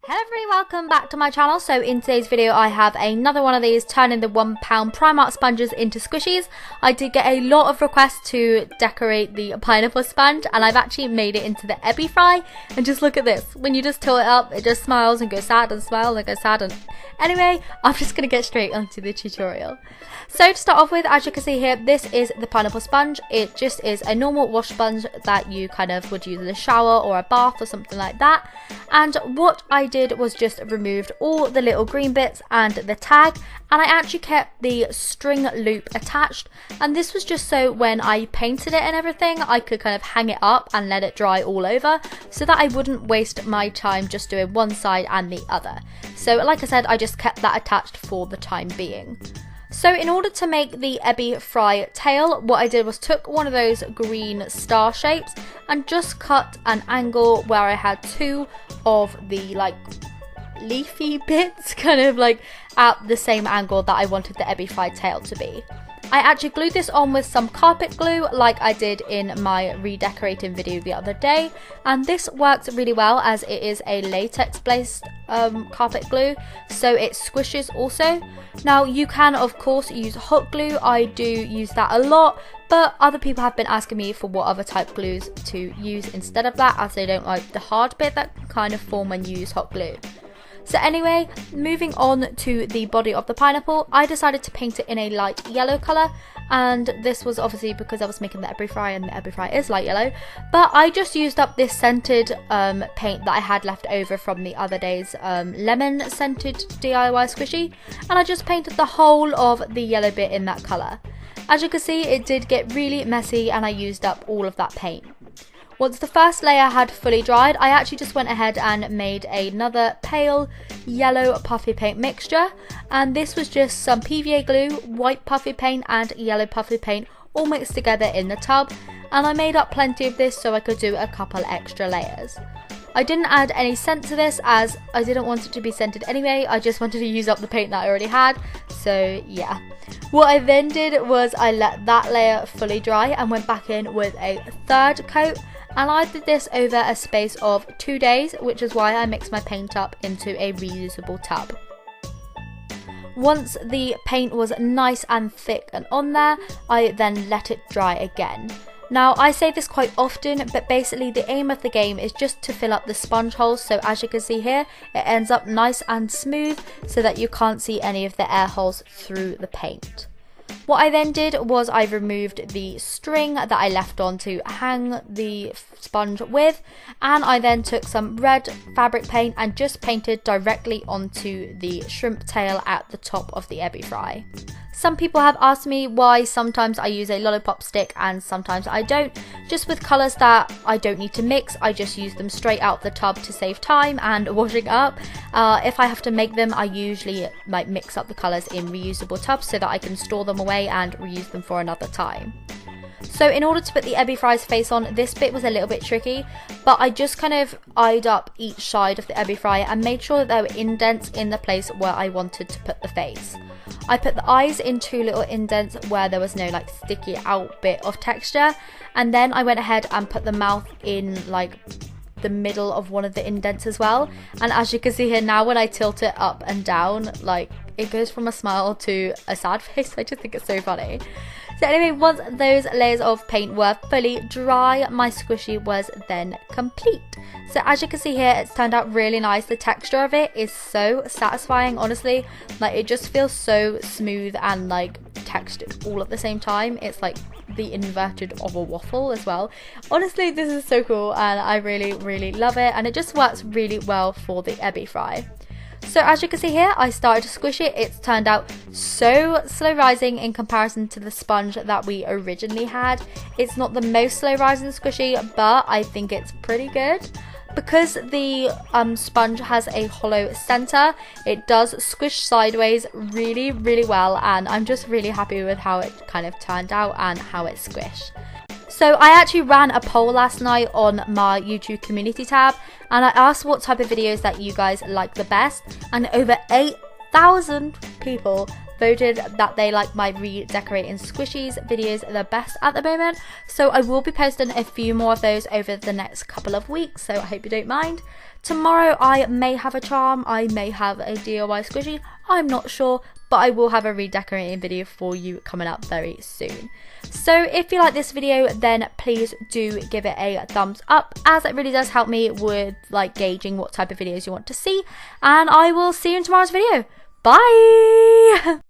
Hello everybody, welcome back to my channel. So in today's video I have another one of these turning the £1 Primark sponges into squishies. I did get a lot of requests to decorate the pineapple sponge and I've actually made it into the EBI FRYYY, and just look at this. When you just tilt it up, it just smiles and goes sad and smiles and goes sad. And anyway, I'm just going to get straight onto the tutorial. So to start off with, as you can see here, this is the pineapple sponge. It just is a normal wash sponge that you kind of would use in a shower or a bath or something like that. And what I did was just removed all the little green bits and the tag, and I actually kept the string loop attached, and this was just so when I painted it and everything I could kind of hang it up and let it dry all over, so that I wouldn't waste my time just doing one side and the other. So like I said, I just kept that attached for the time being. So in order to make the EBI FRYYY tail, what I did was took one of those green star shapes and just cut an angle where I had two of the like leafy bits kind of like at the same angle that I wanted the EBI FRYYY tail to be. I actually glued this on with some carpet glue like I did in my redecorating video the other day, and this works really well as it is a latex based carpet glue, so it squishes also. Now you can of course use hot glue, I do use that a lot, but other people have been asking me for what other type glues to use instead of that, as they don't like the hard bit that kind of form when you use hot glue. So anyway, moving on to the body of the pineapple, I decided to paint it in a light yellow colour, and this was obviously because I was making the EBI FRYYY and the EBI FRYYY is light yellow, but I just used up this scented paint that I had left over from the other day's lemon scented DIY squishy, and I just painted the whole of the yellow bit in that colour. As you can see, it did get really messy and I used up all of that paint. Once the first layer had fully dried, I actually just went ahead and made another pale yellow puffy paint mixture, and this was just some PVA glue, white puffy paint and yellow puffy paint all mixed together in the tub, and I made up plenty of this so I could do a couple extra layers. I didn't add any scent to this as I didn't want it to be scented anyway, I just wanted to use up the paint that I already had, so yeah. What I then did was I let that layer fully dry and went back in with a third coat, and I did this over a space of 2 days, which is why I mixed my paint up into a reusable tub. Once the paint was nice and thick and on there, I then let it dry again. Now I say this quite often, but basically the aim of the game is just to fill up the sponge holes, so as you can see here, it ends up nice and smooth so that you can't see any of the air holes through the paint. What I then did was I removed the string that I left on to hang the sponge with, and I then took some red fabric paint and just painted directly onto the shrimp tail at the top of the EBI FRYYY. Some people have asked me why sometimes I use a lollipop stick and sometimes I don't. Just with colours that I don't need to mix, I just use them straight out the tub to save time and washing up. If I have to make them, I usually like mix up the colours in reusable tubs so that I can store them away and reuse them for another time. So in order to put the EBI FRYYY's face on, this bit was a little bit tricky, but I just kind of eyed up each side of the EBI FRYYY and made sure that there were indents in the place where I wanted to put the face. I put the eyes in two little indents where there was no like sticky out bit of texture, and then I went ahead and put the mouth in like the middle of one of the indents as well, and as you can see here now, when I tilt it up and down, like it goes from a smile to a sad face. I just think it's so funny. So anyway, once those layers of paint were fully dry, my squishy was then complete. So as you can see here, it's turned out really nice. The texture of it is so satisfying, honestly. Like it just feels so smooth and like textured all at the same time. It's like the inverted of a waffle as well. Honestly, this is so cool and I really love it, and it just works really well for the EBI FRYYY. So as you can see here, I started to squish it. It's turned out so slow rising in comparison to the sponge that we originally had. It's not the most slow rising squishy, but I think it's pretty good. Because the sponge has a hollow center, it does squish sideways really well, and I'm just really happy with how it kind of turned out and how it squished. So I actually ran a poll last night on my YouTube community tab, and I asked what type of videos that you guys like the best, and over 8,000 people voted that they like my redecorating squishies videos the best at the moment. So I will be posting a few more of those over the next couple of weeks, so I hope you don't mind. Tomorrow I may have a charm, I may have a DIY squishy, I'm not sure, but I will have a redecorating video for you coming up very soon. So if you like this video, then please do give it a thumbs up, as it really does help me with like gauging what type of videos you want to see, and I will see you in tomorrow's video. Bye!